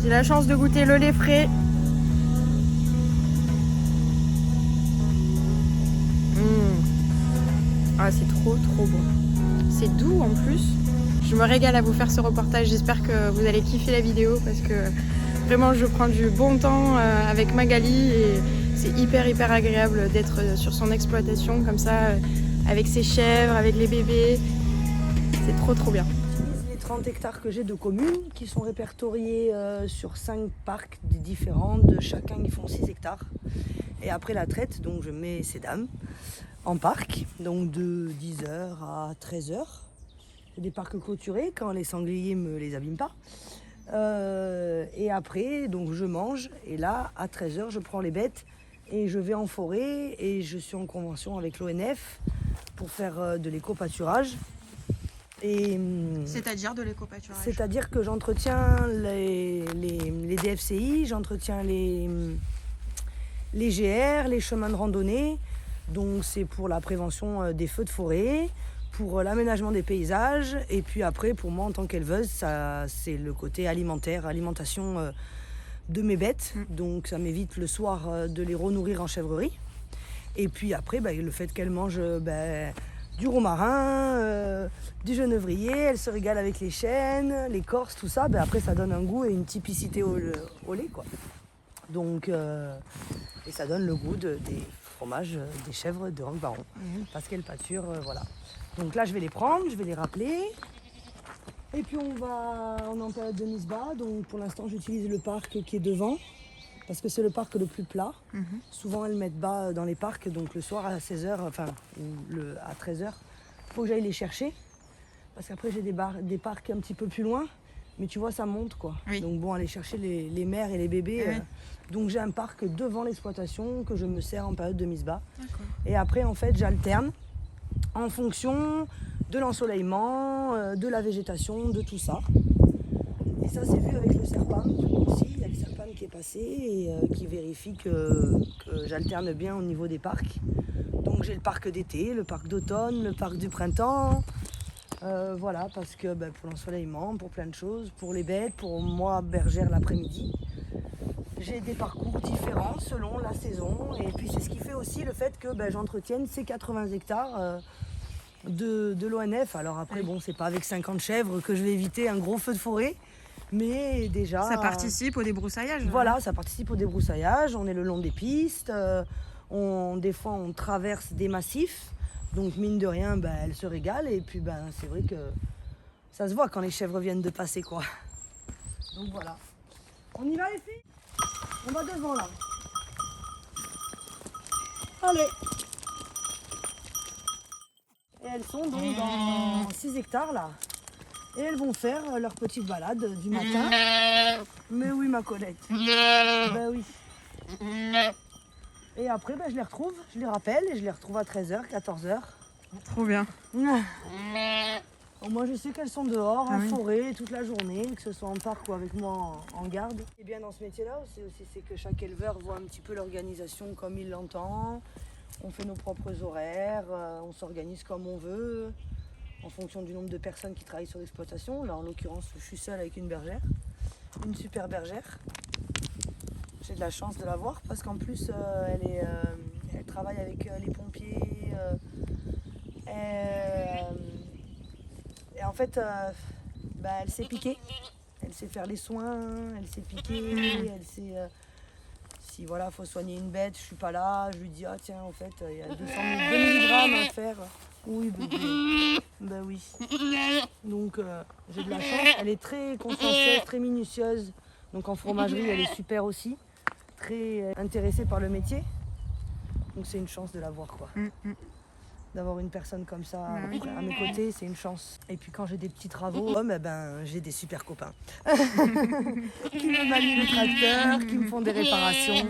J'ai la chance de goûter le lait frais. Ah, c'est trop bon. C'est doux en plus. Je me régale à vous faire ce reportage. J'espère que vous allez kiffer la vidéo parce que vraiment je prends du bon temps avec Magali et c'est hyper agréable d'être sur son exploitation comme ça avec ses chèvres, avec les bébés. C'est trop bien. J'utilise les 30 hectares que j'ai de communes qui sont répertoriés sur 5 parcs différents. De chacun, ils font 6 hectares. Et après la traite, donc je mets ces dames en parc, donc de 10h à 13h. C'est des parcs clôturés quand les sangliers ne me les abîment pas. Et après, donc je mange. Et là, à 13h, je prends les bêtes et je vais en forêt. Et je suis en convention avec l'ONF pour faire de l'éco-pâturage. C'est-à-dire de l'éco-pâturage? C'est-à-dire que j'entretiens les DFCI, j'entretiens les GR, les chemins de randonnée. Donc c'est pour la prévention des feux de forêt, pour l'aménagement des paysages. Et puis après, pour moi en tant qu'éleveuse, ça, c'est le côté alimentation de mes bêtes. Donc ça m'évite le soir de les renourrir en chèvrerie. Et puis après, le fait qu'elles mangent du romarin, du genévrier, elles se régalent avec les chênes, l'écorce, tout ça. Après, ça donne un goût et une typicité au lait, quoi. Donc, et ça donne le goût des fromages des chèvres de Roquebaron. Parce qu'elles pâturent, voilà. Donc là, je vais les prendre, je vais les rappeler. Et puis, on est en période de mise bas. Donc, pour l'instant, j'utilise le parc qui est devant. Parce que c'est le parc le plus plat. Souvent, elles mettent bas dans les parcs. Donc, le soir à 16h, enfin, à 13h, il faut que j'aille les chercher. Parce qu'après, j'ai des parcs un petit peu plus loin. Mais tu vois, ça monte, quoi. Oui. Donc, bon, aller chercher les mères et les bébés. Donc, j'ai un parc devant l'exploitation que je me sers en période de mise bas. D'accord. Et après, en fait, j'alterne en fonction de l'ensoleillement, de la végétation, de tout ça. Et ça, c'est vu avec le serpent aussi. Il y a le serpent qui est passé et qui vérifie que j'alterne bien au niveau des parcs. Donc j'ai le parc d'été, le parc d'automne, le parc du printemps. Voilà, parce que pour l'ensoleillement, pour plein de choses, pour les bêtes, pour moi, bergère l'après-midi. J'ai des parcours différents selon la saison. Et puis c'est ce qui fait aussi le fait que j'entretienne ces 80 hectares de l'ONF. Alors après, bon, c'est pas avec 50 chèvres que je vais éviter un gros feu de forêt. Mais déjà... Ça participe au débroussaillage. Voilà, ça participe au débroussaillage. On est le long des pistes. Des fois, on traverse des massifs. Donc, mine de rien, elles se régalent. Et puis, c'est vrai que ça se voit quand les chèvres viennent de passer, quoi. Donc, voilà. On y va, les filles? On va devant, là. Allez. Et elles sont donc dans 6 hectares, là. Et elles vont faire leur petite balade du matin. Mais oui, ma Colette. Ben oui. Et après, je les retrouve, je les rappelle et je les retrouve à 13h, 14h. Trop bien. Moi, je sais qu'elles sont dehors, en forêt, toute la journée, que ce soit en parc ou avec moi en garde. Et bien dans ce métier-là aussi, c'est que chaque éleveur voit un petit peu l'organisation comme il l'entend. On fait nos propres horaires, on s'organise comme on veut, en fonction du nombre de personnes qui travaillent sur l'exploitation. Là, en l'occurrence, je suis seule avec une bergère, une super bergère. J'ai de la chance de la voir parce qu'en plus, elle travaille avec les pompiers. Et en fait, elle sait piquer. Elle sait faire les soins, elle sait piquer, elle sait... si voilà, faut soigner une bête, je suis pas là, je lui dis, ah tiens, en fait, il y a 2 mg à faire. Oui, bébé. Oui. Donc, j'ai de la chance. Elle est très consciencieuse, très minutieuse. Donc, en fromagerie, elle est super aussi. Très intéressée par le métier. Donc, c'est une chance de la voir, quoi. D'avoir une personne comme ça à mes côtés, c'est une chance. Et puis, quand j'ai des petits travaux, j'ai des super copains. Qui me manient le tracteur, qui me font des réparations.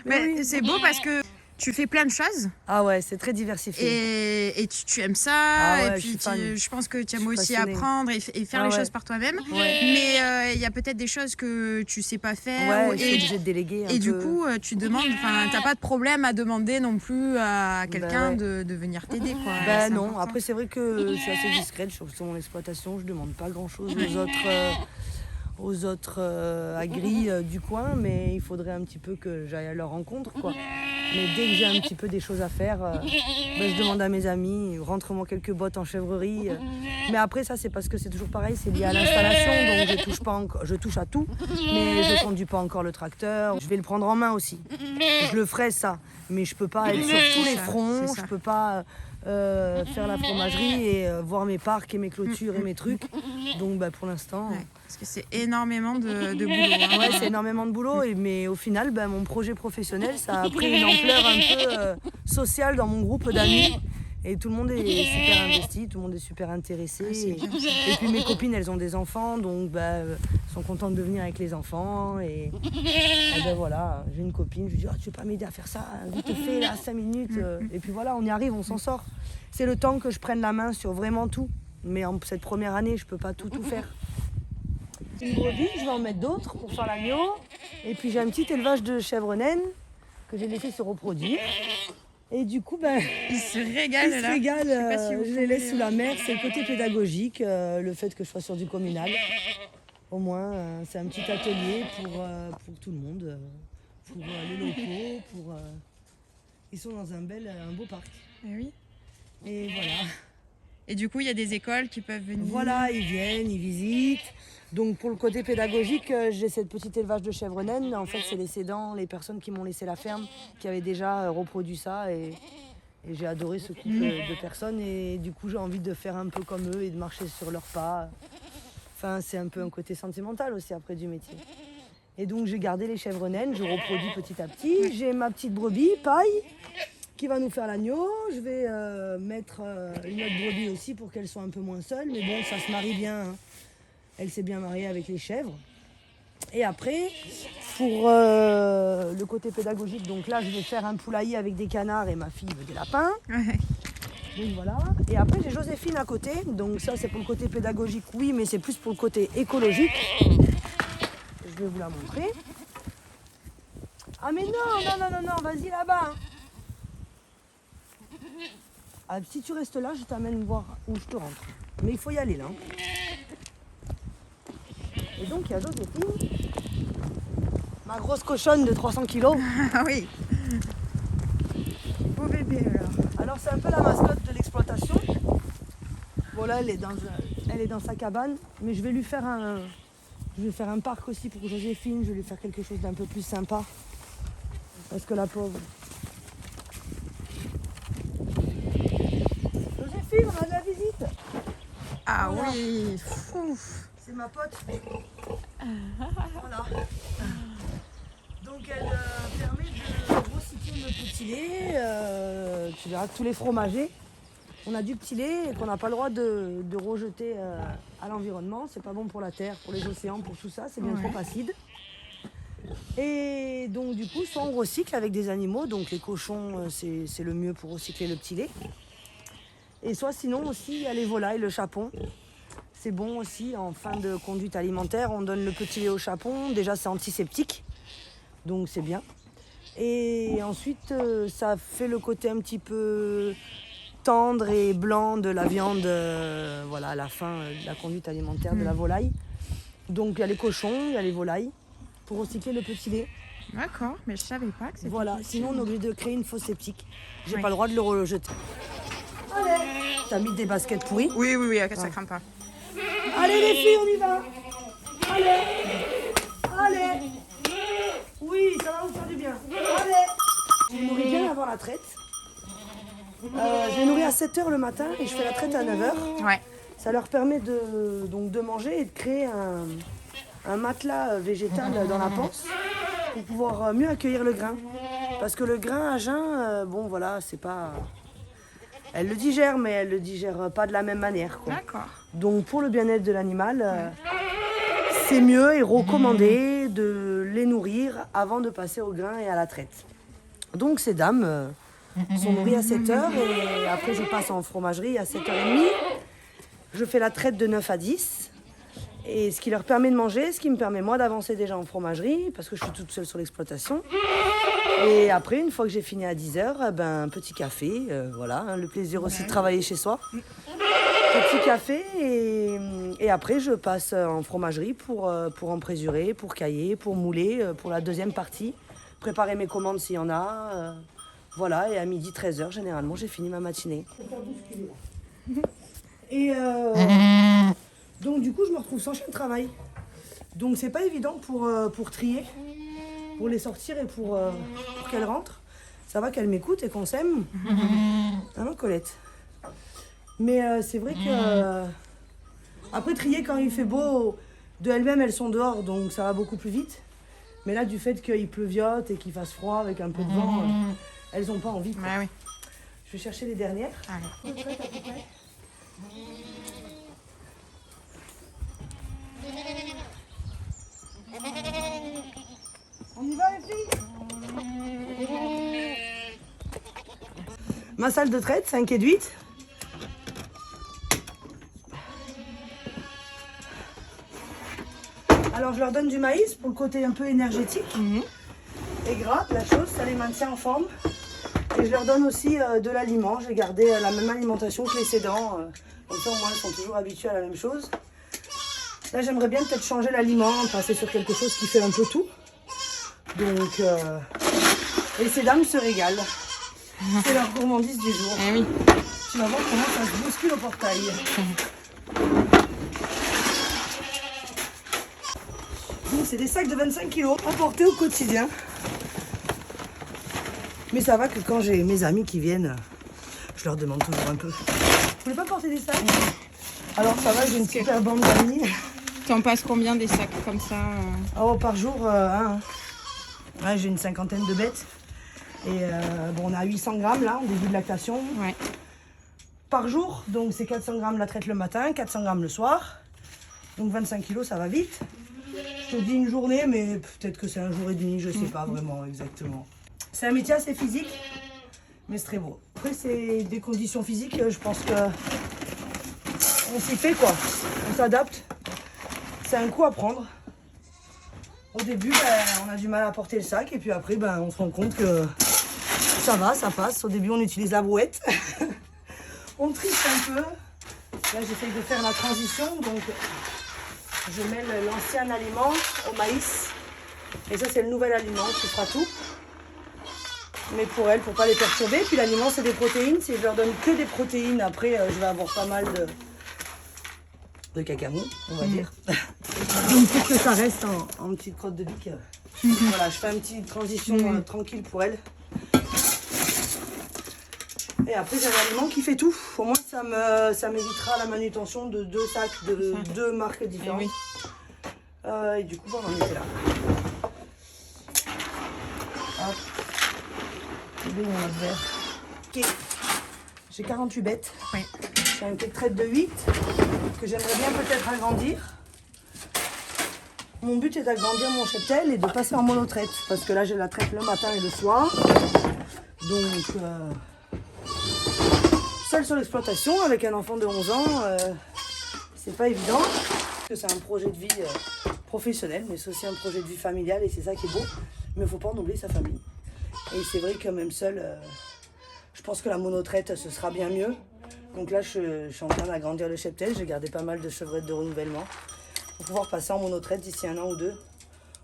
Mais c'est beau parce que tu fais plein de choses. Ah ouais, c'est très diversifié. Et tu aimes ça. Ah ouais, et puis je pense que tu aimes aussi passionnée. apprendre et faire les choses par toi-même. Ouais. Mais il y a peut-être des choses que tu sais pas faire. Ouais, je suis obligée de déléguer un peu. Et du coup, tu demandes, t'as pas de problème à demander non plus à quelqu'un de venir t'aider, quoi. Non, important. Après c'est vrai que je suis assez discrète sur mon exploitation. Je demande pas grand-chose aux autres agris du coin, mais il faudrait un petit peu que j'aille à leur rencontre, quoi. Mais dès que j'ai un petit peu des choses à faire, je demande à mes amis, rentre-moi quelques bottes en chèvrerie. Mais après ça, c'est parce que c'est toujours pareil, c'est lié à l'installation, donc je touche à tout, mais je conduis pas encore le tracteur. Je vais le prendre en main aussi. Je le ferai ça, mais je peux pas être sur tous les fronts, je peux pas faire la fromagerie et voir mes parcs et mes clôtures et mes trucs. Donc pour l'instant... Ouais, parce que c'est énormément de boulot. Hein. Ouais, c'est énormément de boulot, mais au final, mon projet professionnel, ça a pris une ampleur un peu sociale dans mon groupe d'amis. Et tout le monde est super investi, tout le monde est super intéressé. Et puis mes copines, elles ont des enfants, donc sont contentes de venir avec les enfants. Et voilà, j'ai une copine, je lui dis tu veux pas m'aider à faire ça, vite fait là, 5 minutes. Et puis voilà, on y arrive, on s'en sort. C'est le temps que je prenne la main sur vraiment tout. Mais en cette première année, je peux pas tout faire. Une brebis, je vais en mettre d'autres pour faire l'agneau. Et puis j'ai un petit élevage de chèvres naines que j'ai laissé se reproduire. Et du coup, ils se régalent là. Je les laisse sous la mer. C'est le côté pédagogique, le fait que je sois sur du communal. Au moins, c'est un petit atelier pour tout le monde, pour les locaux. Ils sont dans un beau parc. Et oui. Et voilà. Et du coup, il y a des écoles qui peuvent venir. Voilà, ils viennent, ils visitent. Donc pour le côté pédagogique, j'ai cette petite élevage de chèvres naines. En fait, c'est les cédants, les personnes qui m'ont laissé la ferme, qui avaient déjà reproduit ça. Et j'ai adoré ce couple de personnes. Et du coup, j'ai envie de faire un peu comme eux et de marcher sur leurs pas. Enfin, c'est un peu un côté sentimental aussi après du métier. Et donc, j'ai gardé les chèvres naines, je reproduis petit à petit. J'ai ma petite brebis, Paille, qui va nous faire l'agneau. Je vais mettre une autre brebis aussi pour qu'elle soit un peu moins seule. Mais bon, ça se marie bien. Hein. Elle s'est bien mariée avec les chèvres. Et après, pour le côté pédagogique, donc là, je vais faire un poulailler avec des canards et ma fille veut des lapins. Ouais. Donc voilà. Et après, j'ai Joséphine à côté. Donc ça, c'est pour le côté pédagogique, oui, mais c'est plus pour le côté écologique. Je vais vous la montrer. Ah mais non, vas-y là-bas. Ah, si tu restes là, je t'amène voir où je te rentre. Mais il faut y aller là. Et donc, il y a Joséphine, ma grosse cochonne de 300 kilos. Ah oui. Beau bébé alors. Alors, c'est un peu la mascotte de l'exploitation. Bon, là, elle est dans sa cabane. Mais je vais lui faire un parc aussi pour Joséphine. Je vais lui faire quelque chose d'un peu plus sympa. Parce que la pauvre... Joséphine, on a de la visite. Ah voilà. Oui. C'est ma pote. Voilà. Donc elle permet de recycler le petit lait. Tu verras que tous les fromagers, on a du petit lait et qu'on n'a pas le droit de rejeter à l'environnement. C'est pas bon pour la terre, pour les océans, pour tout ça. C'est bien trop acide. Et donc du coup, soit on recycle avec des animaux. Donc les cochons, c'est le mieux pour recycler le petit lait. Et soit sinon aussi, il y a les volailles, le chapon. C'est bon aussi en fin de conduite alimentaire. On donne le petit lait au chapon. Déjà, c'est antiseptique. Donc, c'est bien. Et ensuite, ça fait le côté un petit peu tendre et blanc de la viande voilà, à la fin de la conduite alimentaire de la volaille. Donc, il y a les cochons, il y a les volailles pour recycler le petit lait. D'accord, mais je savais pas que c'était Voilà, possible. sinon on est obligé de créer une fosse septique. J'ai pas le droit de le rejeter. Allez, t'as mis des baskets pourries? Oui, ça craint pas. Allez les filles, on y va. Allez. Oui, ça va vous faire du bien. Allez. Je les nourris bien avant la traite. Je les nourris à 7h le matin et je fais la traite à 9h. Ouais. Ça leur permet de manger et de créer un matelas végétal dans la panse pour pouvoir mieux accueillir le grain. Parce que le grain à jeun, bon voilà, c'est pas... Elle le digère, mais elle le digère pas de la même manière, quoi. D'accord. Donc pour le bien-être de l'animal, c'est mieux et recommandé de les nourrir avant de passer au grain et à la traite. Donc ces dames sont nourries à 7h et après je passe en fromagerie à 7h30. Je fais la traite de 9 à 10. Et ce qui leur permet de manger, ce qui me permet moi d'avancer déjà en fromagerie, parce que je suis toute seule sur l'exploitation. Et après, une fois que j'ai fini à 10h, un petit café, voilà, hein, le plaisir aussi de travailler chez soi. Petit petit café et après je passe en fromagerie pour emprésurer, pour cailler, pour mouler, pour la deuxième partie. Préparer mes commandes s'il y en a. Voilà, et à midi 13h, généralement, j'ai fini ma matinée. Et donc du coup, je me retrouve sans chien de travail. Donc c'est pas évident pour trier, pour les sortir et pour qu'elles rentrent. Ça va qu'elles m'écoutent et qu'on s'aime. Hein, Colette? Mais c'est vrai que après trier quand il fait beau, de elles-mêmes elles sont dehors, donc ça va beaucoup plus vite. Mais là, du fait qu'il pleuviote et qu'il fasse froid avec un peu de vent, elles n'ont pas envie. Bah oui. Je vais chercher les dernières. Allez. On y va les filles? Ma salle de traite, 5 et 8. Alors je leur donne du maïs pour le côté un peu énergétique et gras, la chose, ça les maintient en forme. Et je leur donne aussi de l'aliment, j'ai gardé la même alimentation que les sédents, comme ça au moins ils sont toujours habitués à la même chose. Là j'aimerais bien peut-être changer l'aliment, passer sur quelque chose qui fait un peu tout. Donc et ces dames se régalent, c'est leur gourmandise du jour. Eh oui. Tu vas voir comment ça se bouscule au portail. C'est des sacs de 25 kg à porter au quotidien. Mais ça va que quand j'ai mes amis qui viennent, je leur demande toujours un peu. Vous voulez pas porter des sacs? Alors ça va, j'ai une super bande d'amis. Tu en passes combien des sacs comme ça Oh, par jour, un. Ouais, j'ai une cinquantaine de bêtes. Et bon, on a 800 grammes là, en début de lactation. Ouais. Par jour, donc c'est 400 grammes la traite le matin, 400 grammes le soir. Donc 25 kilos, ça va vite. Je te dis une journée, mais peut-être que c'est un jour et demi, je sais pas vraiment exactement. C'est un métier assez physique, mais c'est très beau. Après, c'est des conditions physiques, je pense que on s'y fait quoi. On s'adapte. C'est un coup à prendre. Au début, on a du mal à porter le sac, et puis après, on se rend compte que ça va, ça passe. Au début, on utilise la brouette. On triche un peu. Là, j'essaye de faire la transition, donc je mêle l'ancien aliment au maïs. Et ça, c'est le nouvel aliment qui fera tout. Mais pour elles, pour pas les perturber. Puis l'aliment, c'est des protéines. Si je leur donne que des protéines, après, je vais avoir pas mal de cacamou, on va dire. Donc pour que ça reste en petite crotte de bique. Voilà, je fais une petite transition tranquille pour elles. Et après, j'ai un aliment qui fait tout. Au moins, ça m'évitera la manutention de 2 sacs de 2 marques différentes. Et, oui. Et du coup, on en était là. Hop. Okay. J'ai 48 bêtes. Oui. J'ai une petite traite de 8 que j'aimerais bien peut-être agrandir. Mon but est d'agrandir mon cheptel et de passer en monotraite. Parce que là, j'ai la traite le matin et le soir. Donc, seule sur l'exploitation avec un enfant de 11 ans, c'est pas évident. C'est un projet de vie professionnel, mais c'est aussi un projet de vie familial et c'est ça qui est beau. Mais il ne faut pas en oublier sa famille. Et c'est vrai que même seul, je pense que la monotraite, ce sera bien mieux. Donc là, je suis en train d'agrandir le cheptel. J'ai gardé pas mal de chevrettes de renouvellement pour pouvoir passer en monotraite d'ici 1 an ou 2.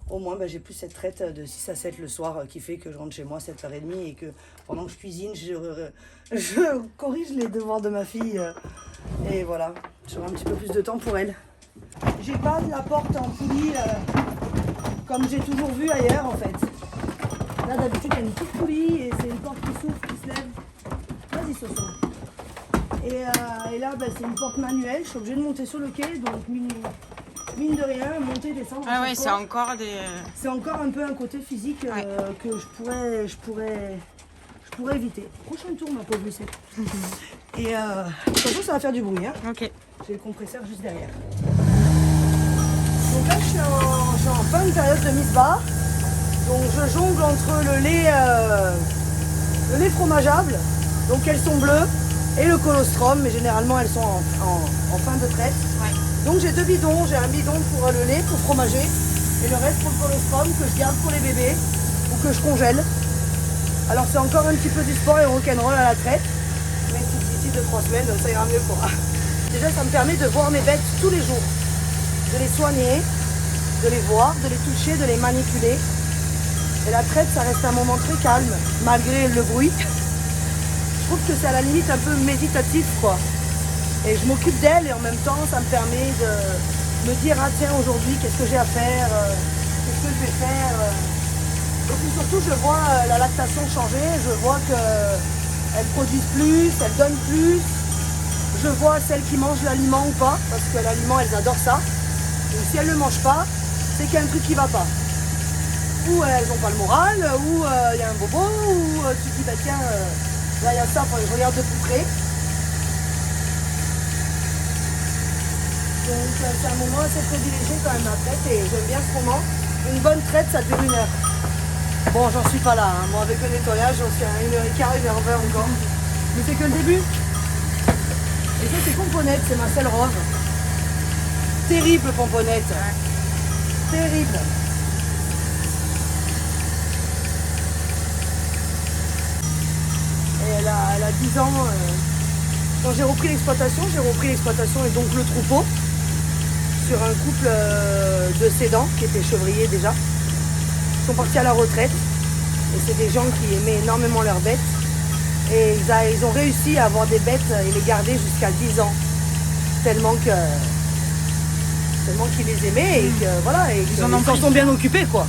Au moins, j'ai plus cette traite de 6 à 7 le soir qui fait que je rentre chez moi à 7h30 et que pendant que je cuisine, je corrige les devoirs de ma fille. Et voilà, j'aurai un petit peu plus de temps pour elle. J'ai pas la porte en poulie comme j'ai toujours vu ailleurs en fait. Là d'habitude il y a une petite poulie et c'est une porte qui s'ouvre, qui se lève. Vas-y Soso. Et là c'est une porte manuelle, je suis obligée de monter sur le quai, donc mine de rien, monter, descendre. Ah ouais, c'est encore des... C'est encore un peu un côté physique que je pourrais éviter. Prochain tour ma pauvre Lucette. Et de toute façon ça va faire du bruit. Hein. Ok. J'ai le compresseur juste derrière. Donc là je suis en fin de période de mise bas. Donc je jongle entre le lait fromageable, donc elles sont bleues, et le colostrum, mais généralement elles sont en fin de traite. Ouais. Donc j'ai 2 bidons, j'ai un bidon pour le lait, pour fromager, et le reste pour le colostrum que je garde pour les bébés ou que je congèle. Alors c'est encore un petit peu du sport et rock'n'roll à la traite, mais d'ici 2-3 semaines ça ira mieux quoi. Déjà, ça me permet de voir mes bêtes tous les jours, de les soigner, de les voir, de les toucher, de les manipuler. Et la traite, ça reste un moment très calme, malgré le bruit. Je trouve que c'est à la limite un peu méditatif, quoi. Et je m'occupe d'elle et en même temps, ça me permet de me dire, ah tiens, aujourd'hui, qu'est-ce que j'ai à faire, qu'est-ce que je vais faire. Et puis surtout, je vois la lactation changer, je vois qu'elles produisent plus, elles donnent plus. Je vois celles qui mangent l'aliment ou pas, parce que l'aliment, elles adorent ça. Et si elles ne le mangent pas, c'est qu'il y a un truc qui ne va pas. Ou elles n'ont pas le moral, ou il y a un bobo, ou tu te dis, bah tiens, là il y a ça, je regarde de plus près. Donc c'est un moment assez privilégié quand même, la traite, et j'aime bien ce moment. Une bonne traite, ça dure 1 heure. Bon, j'en suis pas là, hein. Moi avec le nettoyage, j'en suis à 1h15, 1h20 encore. Mais c'est que le début. Et ça, c'est Pomponnette, c'est ma selle rose. Terrible Pomponnette. Terrible. Et elle a 10 ans. Quand j'ai repris l'exploitation et donc le troupeau sur un couple de cédants qui étaient chevriers déjà. Ils sont partis à la retraite et c'est des gens qui aimaient énormément leurs bêtes. Et ils ont réussi à avoir des bêtes et les garder jusqu'à 10 ans. Tellement qu'ils les aimaient et que voilà, et ils s'en sont bien occupés, quoi.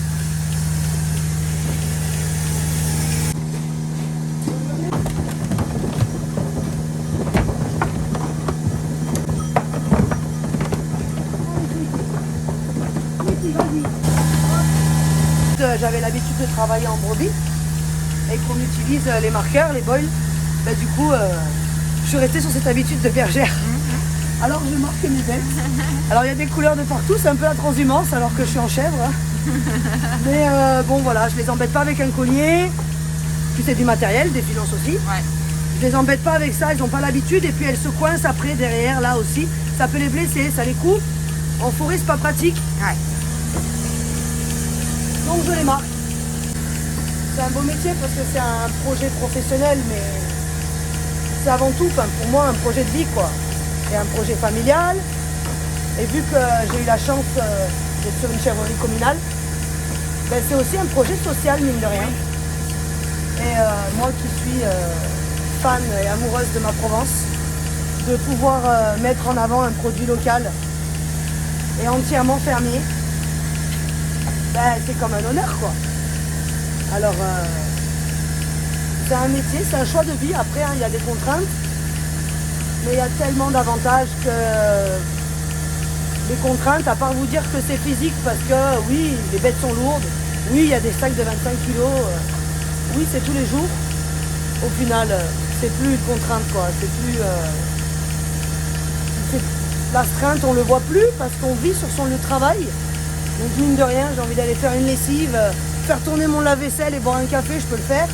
J'avais l'habitude de travailler en brebis et qu'on utilise les marqueurs, les boils. Bah, du coup, je suis restée sur cette habitude de bergère. Alors je marque mes bêtes. Alors il y a des couleurs de partout, c'est un peu la transhumance alors que je suis en chèvre. Mais bon voilà, je les embête pas avec un collier. Puis c'est du matériel, des finances aussi. Ouais. Je les embête pas avec ça, ils n'ont pas l'habitude. Et puis elles se coincent après derrière là aussi. Ça peut les blesser, ça les coupe. En forêt c'est pas pratique. Ouais. Donc je les marque. C'est un beau métier parce que c'est un projet professionnel, mais c'est avant tout pour moi un projet de vie, quoi. Et un projet familial. Et vu que j'ai eu la chance d'être sur une chèvrerie communale, ben c'est aussi un projet social, mine de rien. Et moi qui suis fan et amoureuse de ma Provence, de pouvoir mettre en avant un produit local et entièrement fermier, ben, c'est comme un honneur, quoi. Alors, c'est un métier, c'est un choix de vie. Après, il y a des contraintes, mais il y a tellement d'avantages que les contraintes, à part vous dire que c'est physique, parce que oui, les bêtes sont lourdes, oui, il y a des sacs de 25 kilos, oui, c'est tous les jours. Au final, c'est plus une contrainte, quoi. C'est plus... l'astreinte, on le voit plus parce qu'on vit sur son lieu de travail. Donc mine de rien, j'ai envie d'aller faire une lessive, faire tourner mon lave-vaisselle et boire un café, je peux le faire.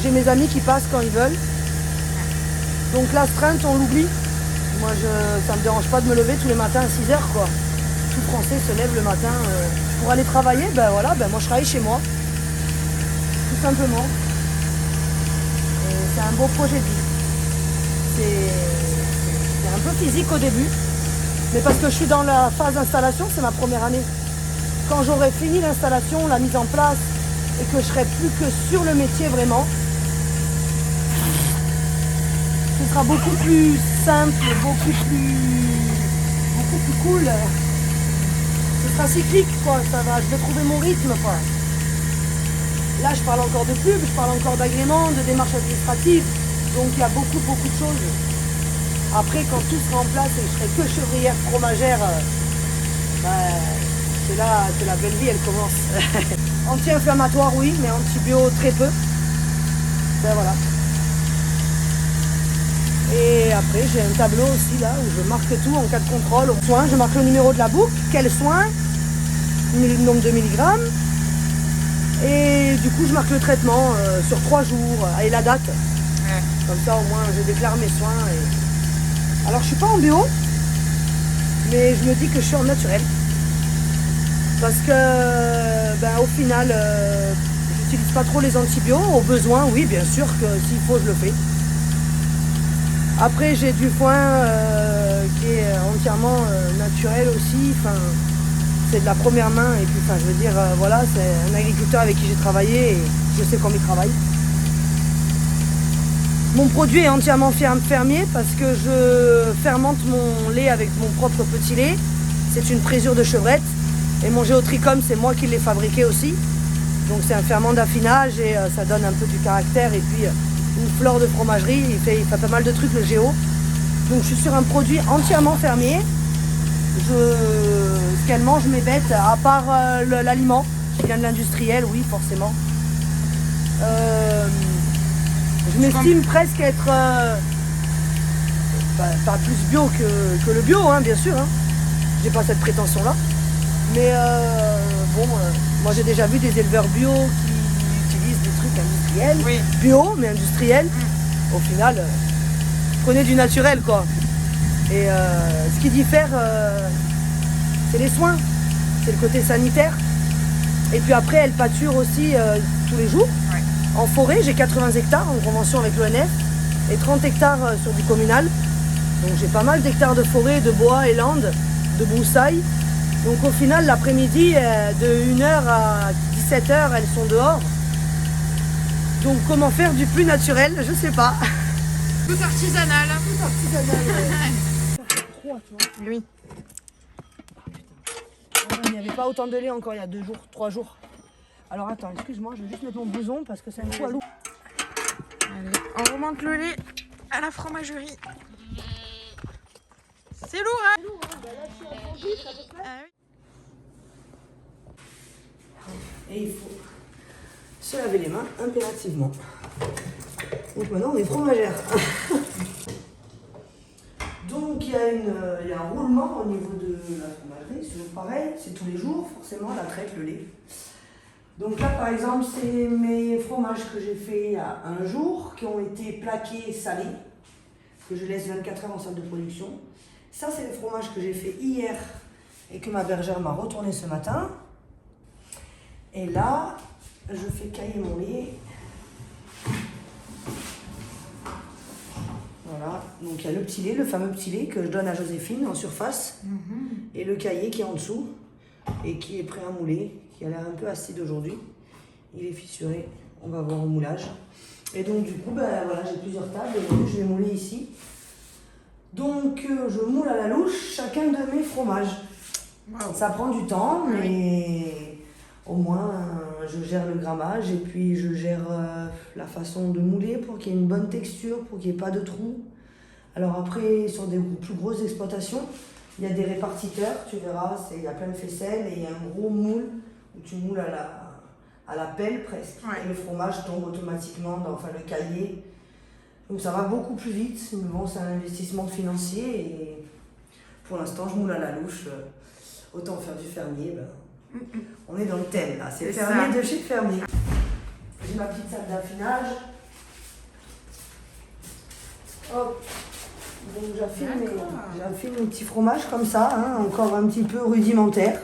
J'ai mes amis qui passent quand ils veulent. Donc l'astreinte, on l'oublie. Moi, ça ne me dérange pas de me lever tous les matins à 6h, quoi. Tout Français se lève le matin pour aller travailler. Ben voilà, moi je travaille chez moi. Tout simplement. Et c'est un beau projet de vie. C'est un peu physique au début. Mais parce que je suis dans la phase d'installation, c'est ma première année. Quand j'aurai fini l'installation, la mise en place, et que je serai plus que sur le métier vraiment, ce sera beaucoup plus simple, beaucoup plus cool. Ce sera cyclique, quoi. Ça va, je vais trouver mon rythme, quoi. Là, je parle encore de pub, je parle encore d'agrément, de démarches administratives. Donc il y a beaucoup de choses. Après, quand tout sera en place et je serai que chevrière fromagère, c'est là que la belle vie, elle commence. Anti-inflammatoire, oui, mais antibio, très peu. Ben voilà. Et après, j'ai un tableau aussi, là, où je marque tout en cas de contrôle. Au soin, je marque le numéro de la boucle, quel soin, le nombre de milligrammes. Et du coup, je marque le traitement sur 3 jours, et la date. Ouais. Comme ça, au moins, je déclare mes soins. Alors je suis pas en bio, mais je me dis que je suis en naturel. Parce que au final, j'utilise pas trop les antibiotiques. Au besoin, oui, bien sûr que s'il faut, je le fais. Après, j'ai du foin qui est entièrement naturel aussi. Enfin, c'est de la première main. Et puis, enfin, je veux dire, voilà, c'est un agriculteur avec qui j'ai travaillé et je sais comment il travaille. Mon produit est entièrement fermier parce que je fermente mon lait avec mon propre petit lait. C'est une présure de chevrette. Et mon géotrichum, c'est moi qui l'ai fabriqué aussi. Donc c'est un ferment d'affinage et ça donne un peu du caractère. Et puis une flore de fromagerie, il fait pas mal de trucs le géo. Donc je suis sur un produit entièrement fermier. Ce qu'elle mange mes bêtes, à part l'aliment, qui vient de l'industriel, oui forcément. Je m'estime presque être pas plus bio que le bio, hein, bien sûr. Hein. J'ai pas cette prétention-là. Mais moi j'ai déjà vu des éleveurs bio qui utilisent des trucs industriels, oui. Bio mais industriels. Au final, prenez du naturel quoi. Et ce qui diffère, c'est les soins, c'est le côté sanitaire. Et puis après, elle pâture aussi tous les jours. Oui. En forêt, j'ai 80 hectares en convention avec l'ONF et 30 hectares sur du communal. Donc j'ai pas mal d'hectares de forêt, de bois et landes, de broussailles. Donc au final, l'après-midi, de 1h à 17h, elles sont dehors. Donc comment faire du plus naturel, je sais pas. Tout artisanal. Tout artisanal, ouais. Oui. Il n'y avait pas autant de lait encore il y a 2 jours, 3 jours. Alors attends, excuse-moi, je vais juste mettre mon blouson parce que c'est un poids lourd. Allez, on remonte le lait à la fromagerie. C'est lourd, hein? C'est lourd, hein. Bah là, je suis à 110 à peu près. Et il faut se laver les mains impérativement. Donc maintenant, on est fromagère. Donc il y a un roulement au niveau de la fromagerie. C'est toujours pareil, c'est tous les jours, forcément, la traite, le lait. Donc là, par exemple, c'est mes fromages que j'ai fait il y a un jour, qui ont été plaqués salés, que je laisse 24 heures en salle de production. Ça, c'est le fromage que j'ai fait hier et que ma bergère m'a retourné ce matin. Et là, je fais cailler mon lait. Voilà, donc il y a le petit lait, le fameux petit lait que je donne à Joséphine en surface. Et le caillé qui est en dessous et qui est prêt à mouler, qui a l'air un peu acide aujourd'hui. Il est fissuré, on va voir au moulage. Et donc du coup, voilà, j'ai plusieurs tables et je vais mouler ici. Donc je moule à la louche chacun de mes fromages. Wow. Ça prend du temps, mais au moins je gère le grammage et puis je gère la façon de mouler pour qu'il y ait une bonne texture, pour qu'il n'y ait pas de trous. Alors après, sur des plus grosses exploitations, il y a des répartiteurs, tu verras, il y a plein de faisselles et il y a un gros moule où tu moules à la pelle presque. Ouais. Et le fromage tombe automatiquement dans le cahier. Donc ça va beaucoup plus vite, mais bon, c'est un investissement financier et pour l'instant je moule à la louche. Autant faire du fermier, on est dans le thème là, c'est fermier ça. De chez fermier. J'ai ma petite salle d'affinage. Hop. Donc j'affine mes petits fromages comme ça, hein, encore un petit peu rudimentaire.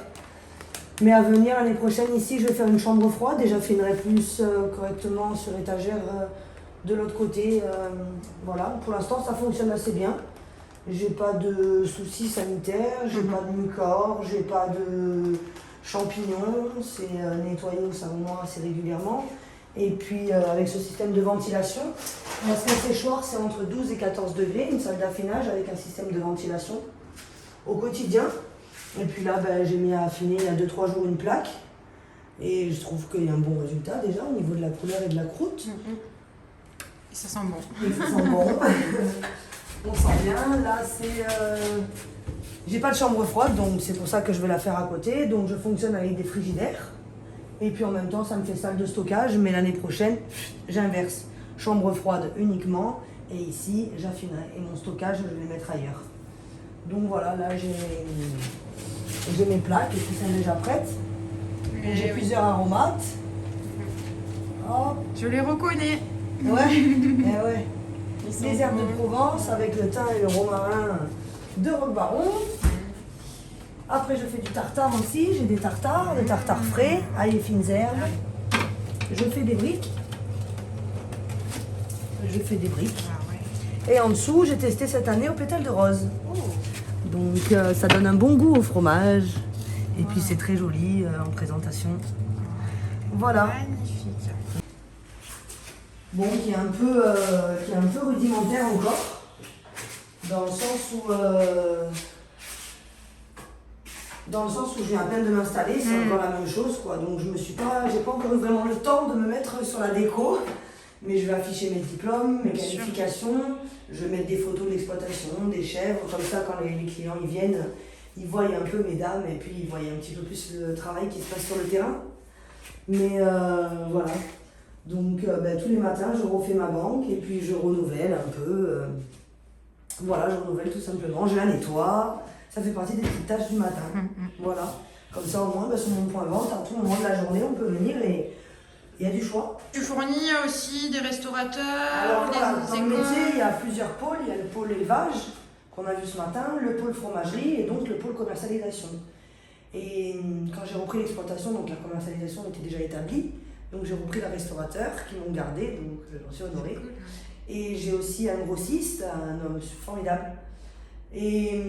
Mais à venir l'année prochaine ici, je vais faire une chambre froide et j'affinerai plus correctement sur étagère de l'autre côté. Voilà, pour l'instant ça fonctionne assez bien. J'ai pas de soucis sanitaires, j'ai pas de mucor, j'ai pas de champignons, c'est nettoyé au savon noir assez régulièrement. Et puis avec ce système de ventilation, la séchoir c'est entre 12 et 14 degrés, une salle d'affinage avec un système de ventilation au quotidien. Et puis là j'ai mis à affiner il y a 2-3 jours une plaque et je trouve qu'il y a un bon résultat déjà au niveau de la couleur et de la croûte. Et ça sent bon. Et ça sent bon. On sent bien, là c'est... J'ai pas de chambre froide donc c'est pour ça que je vais la faire à côté, donc je fonctionne avec des frigidaires. Et puis en même temps, ça me fait salle de stockage, mais l'année prochaine, j'inverse. Chambre froide uniquement, et ici, j'affinerai. Et mon stockage, je vais le mettre ailleurs. Donc voilà, là, j'ai mes plaques qui sont déjà prêtes. Et j'ai plusieurs aromates. Hop. Je les reconnais. Ouais, ouais. Les herbes de Provence avec le thym et le romarin de Roc Baron. Après, je fais du tartare aussi. J'ai des tartares frais, ail et fines herbes. Je fais des briques. Et en dessous, j'ai testé cette année au pétale de rose. Donc ça donne un bon goût au fromage. Et puis c'est très joli en présentation. Voilà. Magnifique. Bon, qui est un peu rudimentaire encore. Dans le sens où je viens à peine de m'installer, c'est encore la même chose, quoi. Donc j'ai pas encore eu vraiment le temps de me mettre sur la déco. Mais je vais afficher mes diplômes, mes qualifications, je vais mettre des photos de l'exploitation, des chèvres, comme ça quand les clients ils viennent, ils voient un peu mes dames et puis ils voient un petit peu plus le travail qui se passe sur le terrain. Mais voilà, donc tous les matins je refais ma banque et puis je renouvelle un peu. Voilà, je renouvelle tout simplement, je la nettoie, ça fait partie des petites tâches du matin. Voilà, comme ça au moins sur mon point de vente, à tout moment de la journée on peut venir et il y a du choix. Tu fournis aussi des restaurateurs, alors, voilà, des dans le écoles. métier, il y a plusieurs pôles. Il y a le pôle élevage qu'on a vu ce matin, le pôle fromagerie et donc le pôle commercialisation. Et quand j'ai repris l'exploitation, donc la commercialisation était déjà établie. Donc j'ai repris les restaurateurs qui m'ont gardé, donc j'en suis honorée. Cool. Et j'ai aussi un grossiste, un homme formidable. Et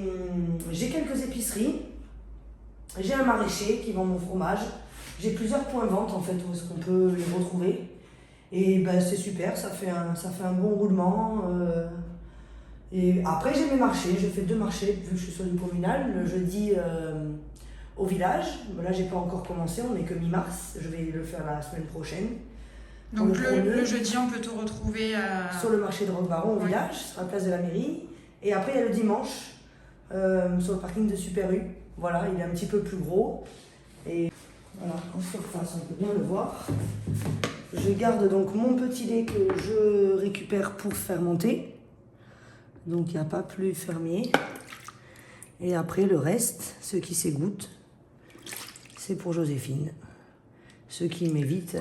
j'ai quelques épiceries. J'ai un maraîcher qui vend mon fromage. J'ai plusieurs points de vente en fait où est-ce qu'on peut les retrouver. Et c'est super, ça fait un bon roulement. Et après j'ai mes marchés, je fais 2 marchés vu que je suis sur du communal. Le jeudi au village, là j'ai pas encore commencé, on n'est que mi-mars, je vais le faire la semaine prochaine. Donc le jeudi on peut te retrouver sur le marché de Roquebaron au village, sur la place de la mairie. Et après il y a le dimanche sur le parking de Super U. Voilà, il est un petit peu plus gros. Et voilà, en surface, on peut bien le voir. Je garde donc mon petit lait que je récupère pour fermenter. Donc il n'y a pas plus fermier. Et après le reste, ceux qui s'égouttent, c'est pour Joséphine. Ce qui m'évite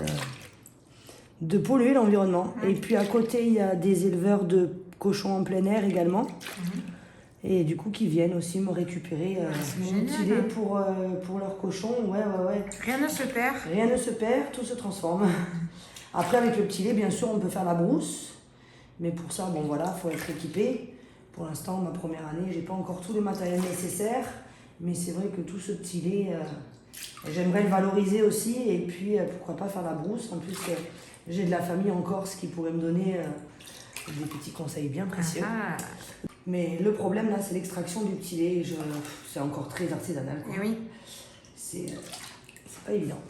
de polluer l'environnement. Et puis à côté, il y a des éleveurs de cochons en plein air également. Et du coup, qui viennent aussi me récupérer mon petit lait pour leurs cochons. Ouais. Rien ne se perd. Rien ne se perd, tout se transforme. Après, avec le petit lait, bien sûr, on peut faire la brousse. Mais pour ça, bon voilà, il faut être équipé. Pour l'instant, ma première année, j'ai pas encore tous les matériels nécessaires. Mais c'est vrai que tout ce petit lait, j'aimerais le valoriser aussi. Et puis, pourquoi pas faire la brousse. En plus, j'ai de la famille en Corse qui pourrait me donner des petits conseils bien précieux. Mais le problème là, c'est l'extraction du petit lait. C'est encore très artisanal, quoi. Et oui. C'est pas évident.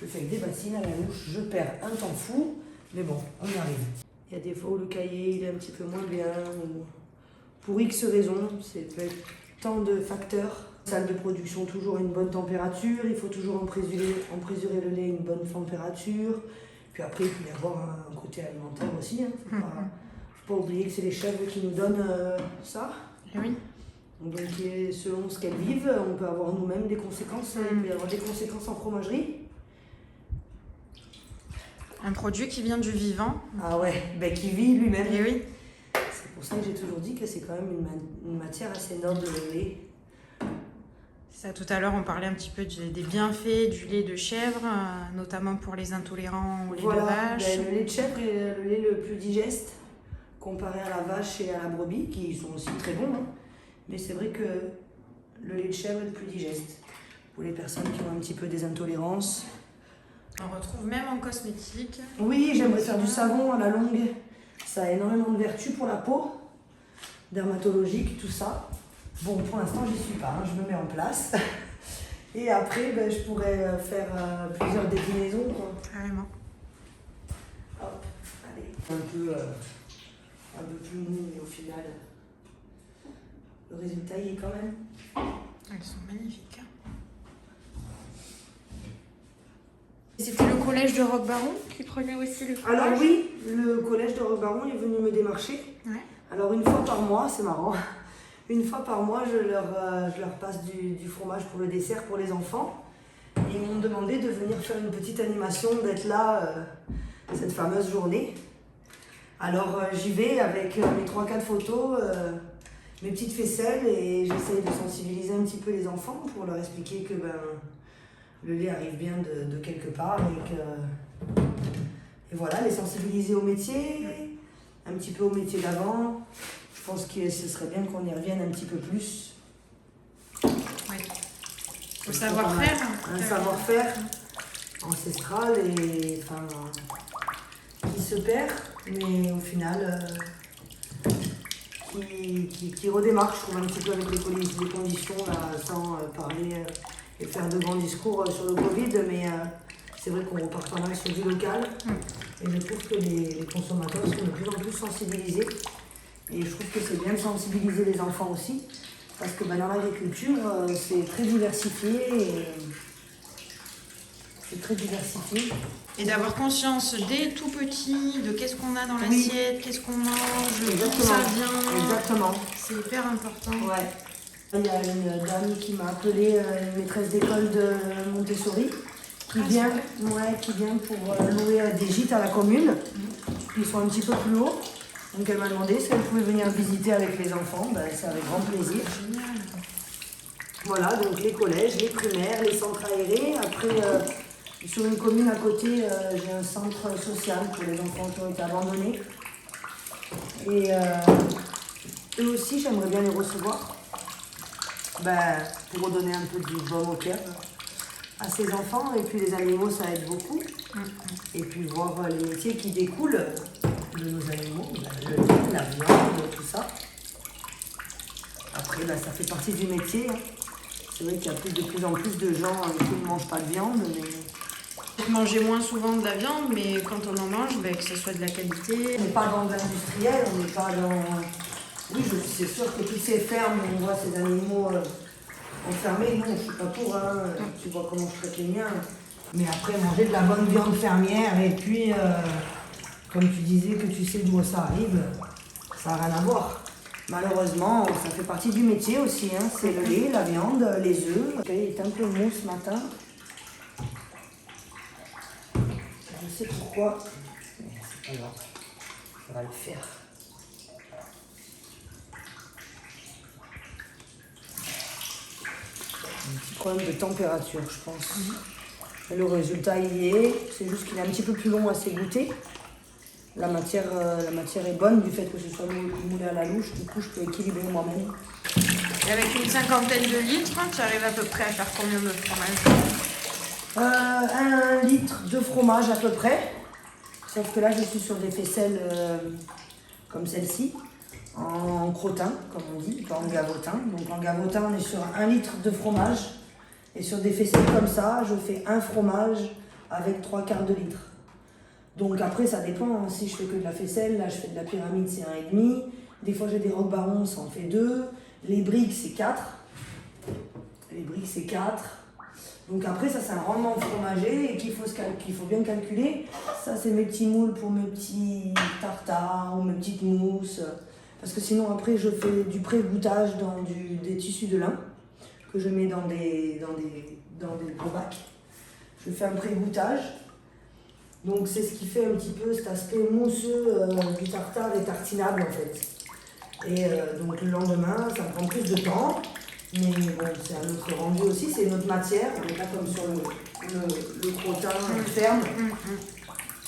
Je fais avec des bassines à la louche, je perds un temps fou, mais bon, on y arrive. Il y a des fois où le cahier il est un petit peu moins bien, ou pour X raisons, c'est peut être tant de facteurs. Salle de production, toujours une bonne température, il faut toujours emprésurer le lait à une bonne température. Puis après, il peut y avoir un côté alimentaire aussi. Faut pas oublier que c'est les chèvres qui nous donnent ça. Et oui. Donc selon ce qu'elles vivent, on peut avoir nous-mêmes des conséquences. Il peut y avoir des conséquences en fromagerie. Un produit qui vient du vivant. Ah ouais, qui vit lui-même. Et oui. C'est pour ça que j'ai toujours dit que c'est quand même une matière assez noble, le lait. Ça, tout à l'heure, on parlait un petit peu des bienfaits du lait de chèvre, notamment pour les intolérants au lait de vache. Le lait de chèvre est le lait le plus digeste comparé à la vache et à la brebis, qui sont aussi très bons. Mais c'est vrai que le lait de chèvre est le plus digeste. Pour les personnes qui ont un petit peu des intolérances. On retrouve même en cosmétique. Oui, j'aimerais faire du savon à la longue. Ça a énormément de vertus pour la peau, dermatologique, tout ça. Bon, pour l'instant, j'y suis pas, je me mets en place. Et après, je pourrais faire plusieurs déclinaisons, quoi. Carrément. Hop, allez. Un peu plus mou, mais au final, le résultat y est quand même. Elles sont magnifiques. C'était le collège de Roquebaron qui prenait aussi le fromage. Alors oui, le collège de Roquebaron est venu me démarcher. Ouais. Alors une fois par mois, c'est marrant. Une fois par mois, je leur passe du fromage pour le dessert pour les enfants. Ils m'ont demandé de venir faire une petite animation, d'être là cette fameuse journée. Alors j'y vais avec mes 3-4 photos, mes petites faisselles et j'essaye de sensibiliser un petit peu les enfants pour leur expliquer que le lait arrive bien de quelque part et voilà, les sensibiliser au métier. un petit peu au métier d'avant. Je pense que ce serait bien qu'on y revienne un petit peu plus. Oui. Au savoir-faire. Un savoir-faire ancestral et enfin, qui se perd, mais au final qui redémarre, je trouve, un petit peu avec les conditions, là, sans parler et faire de grands discours sur le Covid, mais c'est vrai qu'on repart pas mal sur du local. Et je trouve que les consommateurs sont de plus en plus sensibilisés. Et je trouve que c'est bien de sensibiliser les enfants aussi, parce que dans l'agriculture, c'est très diversifié. C'est très diversifié. Et d'avoir conscience dès tout petit de qu'est-ce qu'on a dans l'assiette, qu'est-ce qu'on mange, d'où ça vient. Exactement. C'est hyper important. Ouais. Il y a une dame qui m'a appelé, une maîtresse d'école de Montessori, qui vient pour louer des gîtes à la commune. Ils sont un petit peu plus hauts. Donc elle m'a demandé si elle pouvait venir visiter avec les enfants. Ben, c'est avec grand plaisir. Génial. Voilà, donc les collèges, les primaires, les centres aérés. Après, sur une commune à côté, j'ai un centre social pour les enfants qui ont été abandonnés. Et eux aussi, j'aimerais bien les recevoir. Ben, pour redonner un peu du baume au cœur à ces enfants. Et puis les animaux, ça aide beaucoup. Et puis voir les métiers qui découlent de nos animaux, le lait, la viande, tout ça. Après, ben, ça fait partie du métier. C'est vrai qu'il y a de plus en plus de gens qui ne mangent pas de viande, mais... Manger moins souvent de la viande, mais quand on en mange, ben, que ce soit de la qualité. On n'est pas dans l'industriel, on n'est pas dans... Oui, c'est sûr que toutes ces fermes, on voit ces animaux enfermés, non, je ne suis pas pour, hein. Tu vois comment je traite les miens. Mais après, manger de la bonne viande fermière, et puis, comme tu disais, que tu sais d'où ça arrive, ça n'a rien à voir. Malheureusement, ça fait partie du métier aussi, hein. C'est le lait, la viande, les œufs. Il est un peu mou ce matin. Je sais pourquoi, mais c'est pas grave, ça va le faire. Un petit problème de température, je pense. Et le résultat, il y est. C'est juste qu'il est un petit peu plus long à s'égoutter. La matière est bonne du fait que ce soit moulé à la louche. Du coup, je peux équilibrer moi-même. Et avec une cinquantaine de litres, tu arrives à peu près à faire combien de fromage? 1 litre de fromage à peu près. Sauf que là, je suis sur des faisselles comme celle-ci, en crottin, comme on dit, pas en gavotin. Donc en gavotin, on est sur 1 litre de fromage. Et sur des faisselles comme ça, je fais un fromage avec 3/4 de litre. Donc après, ça dépend. Hein. Si je fais que de la faisselle, là, je fais de la pyramide, c'est 1,5. Des fois, j'ai des rocs barons, ça en fait 2. Les briques, c'est 4. Les briques, c'est 4. Donc après, ça, c'est un rendement fromager et qu'il faut bien calculer. Ça, c'est mes petits moules pour mes petits tartares ou mes petites mousses. Parce que sinon, après, je fais du pré-goûtage dans des tissus de lin que je mets dans des gros bacs. Je fais un pré-goûtage. Donc c'est ce qui fait un petit peu cet aspect mousseux du tartare et tartinable en fait. Et donc le lendemain, ça prend plus de temps, mais bon, c'est un autre rendu aussi, c'est une autre matière. On n'est pas comme sur le crottin ferme.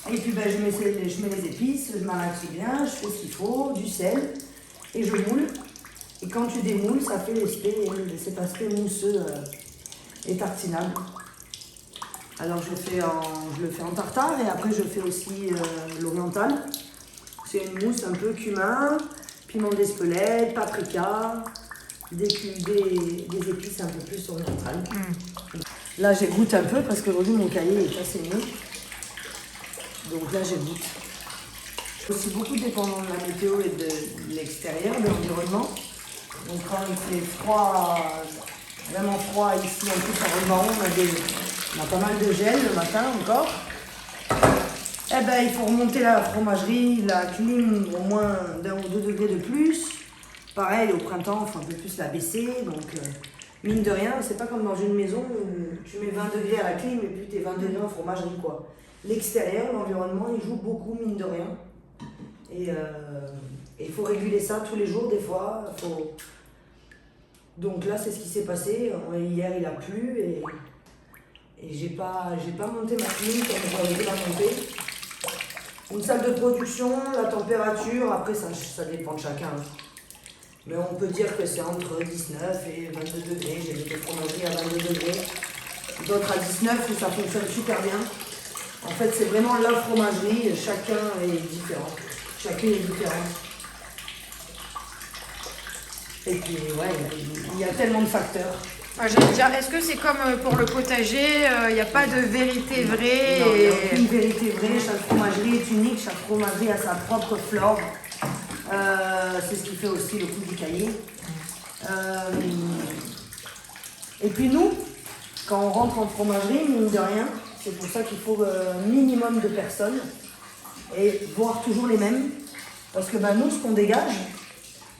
Et puis ben, je mets les épices, je m'arrache bien, je fais ce qu'il faut, du sel, et je moule. Et quand tu démoules, ça fait cet aspect mousseux et tartinable. Alors je le fais en tartare et après je fais aussi l'oriental. C'est une mousse un peu cumin, piment d'Espelette, paprika, des épices un peu plus orientales. Là j'ai goûte un peu parce qu'aujourd'hui mon cahier est assez mou. Donc là j'ai goûte. Je suis aussi beaucoup dépendant de la météo et de l'extérieur, de l'environnement. Donc quand il fait froid, vraiment froid ici, en plus à Rosemont, on a pas mal de gel le matin encore. Eh ben, il faut remonter la fromagerie, la clim au moins d'1 ou 2 degrés de plus. Pareil, au printemps, il faut un peu plus la baisser. Donc, mine de rien, c'est pas comme dans une maison où tu mets 20 degrés à la clim et puis t'es 20 degrés en fromagerie, quoi. L'extérieur, l'environnement, il joue beaucoup, mine de rien. Et il faut réguler ça tous les jours, des fois. Donc là, c'est ce qui s'est passé. Hier, il a plu et j'ai pas monté ma clim comme j'aurais dû la monter. Une salle de production, la température, après ça dépend de chacun. Mais on peut dire que c'est entre 19 et 22 degrés. J'ai vu des fromageries à 22 degrés, d'autres à 19 où ça fonctionne super bien. En fait, c'est vraiment la fromagerie, chacun est différent. Chacune est différente. Et puis, ouais, il y a tellement de facteurs. Ah, j'allais dire, est-ce que c'est comme pour le potager, il n'y a pas de vérité vraie? Non, il n'y a aucune vérité vraie. Chaque fromagerie est unique, chaque fromagerie a sa propre flore. C'est ce qui fait aussi le goût du cahier. Et puis nous, quand on rentre en fromagerie, mine de rien, c'est pour ça qu'il faut un minimum de personnes et voire toujours les mêmes. Parce que nous, ce qu'on dégage,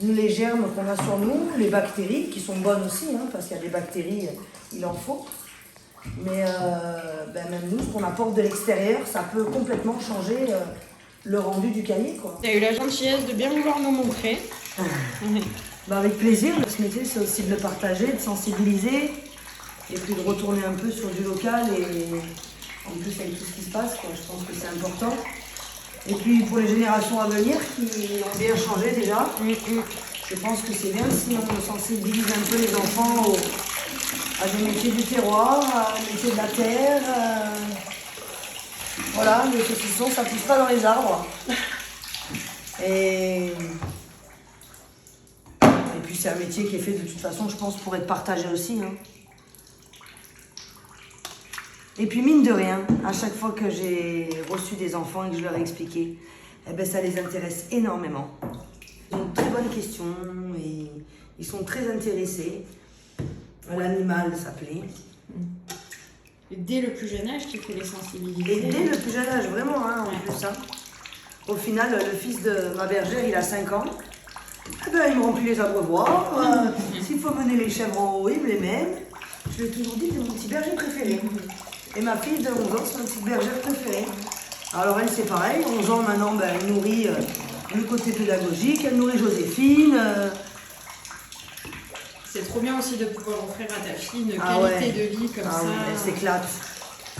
nous, les germes qu'on a sur nous, les bactéries, qui sont bonnes aussi, hein, parce qu'il y a des bactéries, il en faut. Mais même nous, ce qu'on apporte de l'extérieur, ça peut complètement changer le rendu du cahier, quoi. Tu as eu la gentillesse de bien vouloir nous montrer. Avec plaisir. Ce métier, c'est aussi de le partager, de sensibiliser, et puis de retourner un peu sur du local, et en plus avec tout ce qui se passe, quoi. Je pense que c'est important. Et puis pour les générations à venir qui ont bien changé déjà, je pense que c'est bien si on sensibilise un peu les enfants à des métiers du terroir, à des métiers de la terre. Voilà, les saucissons, ça ne pousse pas dans les arbres. Et puis c'est un métier qui est fait de toute façon, je pense, pour être partagé aussi. Hein. Et puis mine de rien, à chaque fois que j'ai reçu des enfants et que je leur ai expliqué, ça les intéresse énormément. Ils ont de très bonnes questions et ils sont très intéressés. L'animal, ça plaît. Et dès le plus jeune âge, tu peux les sensibiliser. Et dès le plus jeune âge, vraiment, hein, en plus. Hein. Au final, le fils de ma bergère, il a 5 ans. Il me remplit les abreuvoirs. S'il faut mener les chèvres en haut, il me les mène. Je lui ai toujours dit que c'est mon petit berger préféré. Et ma fille de 11 ans, c'est ma petite bergère préférée. Alors elle, c'est pareil. 11 ans maintenant, elle nourrit le côté pédagogique, elle nourrit Joséphine. C'est trop bien aussi de pouvoir offrir à ta fille une qualité de vie comme ça. Oui, elle s'éclate.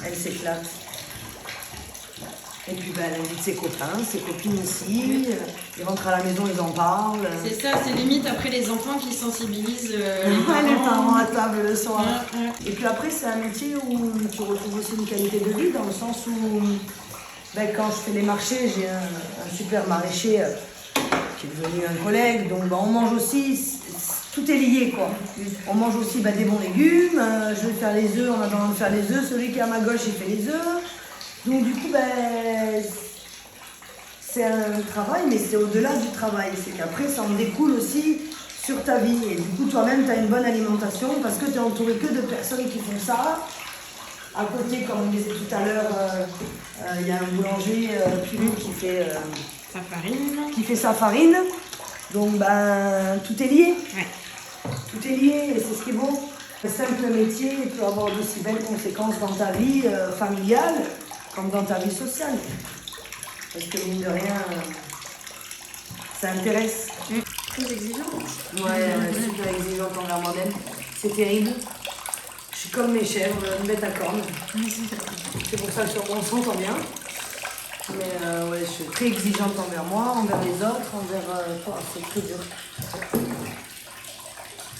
Elle s'éclate. Et puis elle invite ses copains, ses copines aussi. Ils rentrent à la maison, ils en parlent. C'est ça, c'est limite après les enfants qui sensibilisent les parents à table le soir. Et puis après, c'est un métier où tu retrouves aussi une qualité de vie, dans le sens où quand je fais les marchés, j'ai un super maraîcher qui est devenu un collègue. Donc on mange aussi, tout est lié, quoi. On mange aussi des bons légumes. Je vais faire les œufs, on a besoin de faire les œufs. Celui qui est à ma gauche, il fait les œufs. Donc du coup, c'est un travail, mais c'est au-delà du travail. C'est qu'après, ça en découle aussi sur ta vie. Et du coup, toi-même, tu as une bonne alimentation parce que tu es entouré que de personnes qui font ça. À côté, comme on disait tout à l'heure, il y a un boulanger qui fait sa farine. Qui fait sa farine. Donc, tout est lié. Ouais. Tout est lié et c'est ce qui est beau. Un simple métier peut avoir d'aussi belles conséquences dans ta vie familiale comme dans ta vie sociale. Parce que mine de rien, ça intéresse. Très exigeante. Ouais, super exigeante envers moi-même. C'est terrible. Je suis comme mes chèvres, une bête à cornes. C'est pour ça que on s'entend bien. Mais je suis très exigeante envers moi, envers les autres, envers toi. C'est très dur.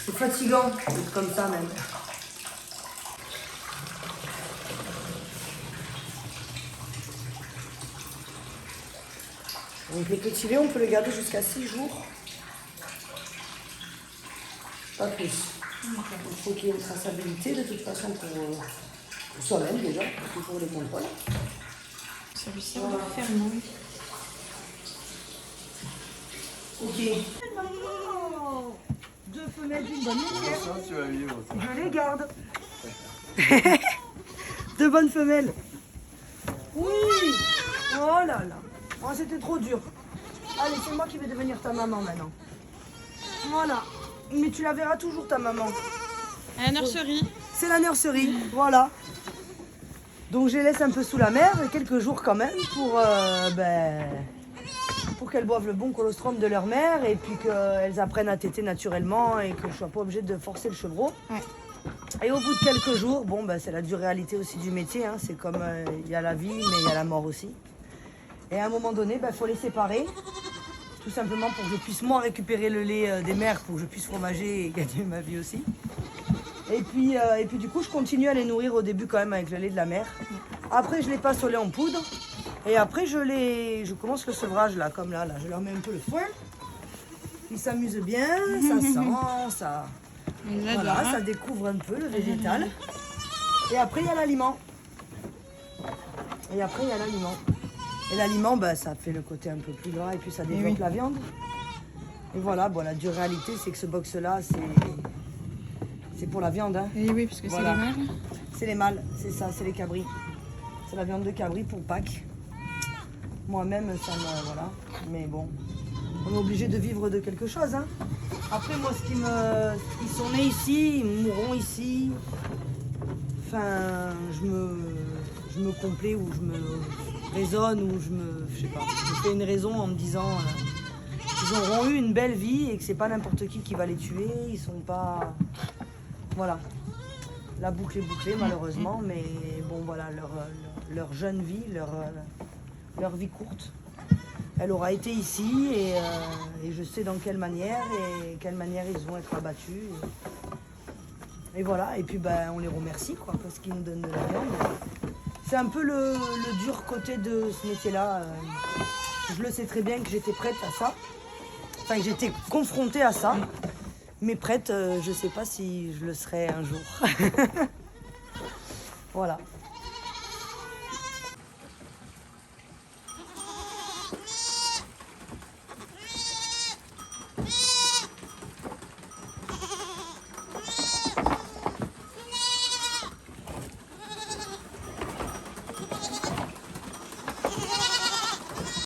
C'est fatigant d'être comme ça même. Donc les petits laits, on peut les garder jusqu'à 6 jours. Pas plus. Il faut qu'il y ait une traçabilité de toute façon pour soi-même déjà, parce qu'il faut les contrôles. Celui-ci, on va le faire, non? Ok. Deux femelles d'une bonne lumière. Ça, tu vas vivre ça. Je les garde. Deux bonnes femelles. Oui. Oh là là. Oh, c'était trop dur. Allez, c'est moi qui vais devenir ta maman maintenant. Voilà. Mais tu la verras toujours, ta maman. À la nurserie. C'est la nurserie, voilà. Donc je les laisse un peu sous la mer, quelques jours quand même, pour qu'elles boivent le bon colostrum de leur mère et puis qu'elles apprennent à téter naturellement et que je ne sois pas obligée de forcer le chevreau. Ouais. Et au bout de quelques jours, c'est la dure réalité aussi du métier, hein, c'est comme il y a la vie mais il y a la mort aussi. Et à un moment donné, il faut les séparer. Tout simplement pour que je puisse moi récupérer le lait des mères, pour que je puisse fromager et gagner ma vie aussi. Et puis du coup, je continue à les nourrir au début quand même avec le lait de la mère. Après, je les passe au lait en poudre. Et après, je commence le sevrage là, comme là. Je leur mets un peu le foin. Ils s'amusent bien, ça sent, ça... Voilà, ça découvre un peu le végétal. Et après, il y a l'aliment. Et l'aliment, ça fait le côté un peu plus gras et puis ça développe la viande. Et voilà, la dure réalité, c'est que ce box-là, c'est pour la viande. Hein. Et oui, parce que c'est les mâles. C'est les mâles, c'est ça, c'est les cabris. C'est la viande de cabri pour Pâques. Moi-même, ça me... Voilà. Mais bon, on est obligé de vivre de quelque chose. Hein. Après, moi, ils sont nés ici, ils mourront ici. Enfin, je me complais ou je me raisonne ou je sais pas. Je fais une raison en me disant qu'ils auront eu une belle vie et que c'est pas n'importe qui va les tuer. Ils sont pas... Voilà. La boucle est bouclée malheureusement, mais bon voilà, leur jeune vie, leur vie courte, elle aura été ici et je sais dans quelle manière ils vont être abattus. Et voilà, et puis on les remercie quoi, parce qu'ils nous donnent de la viande. C'est un peu le dur côté de ce métier-là. Je le sais très bien que j'étais prête à ça, enfin que j'étais confrontée à ça. Mais prête, je sais pas si je le serai un jour. Voilà.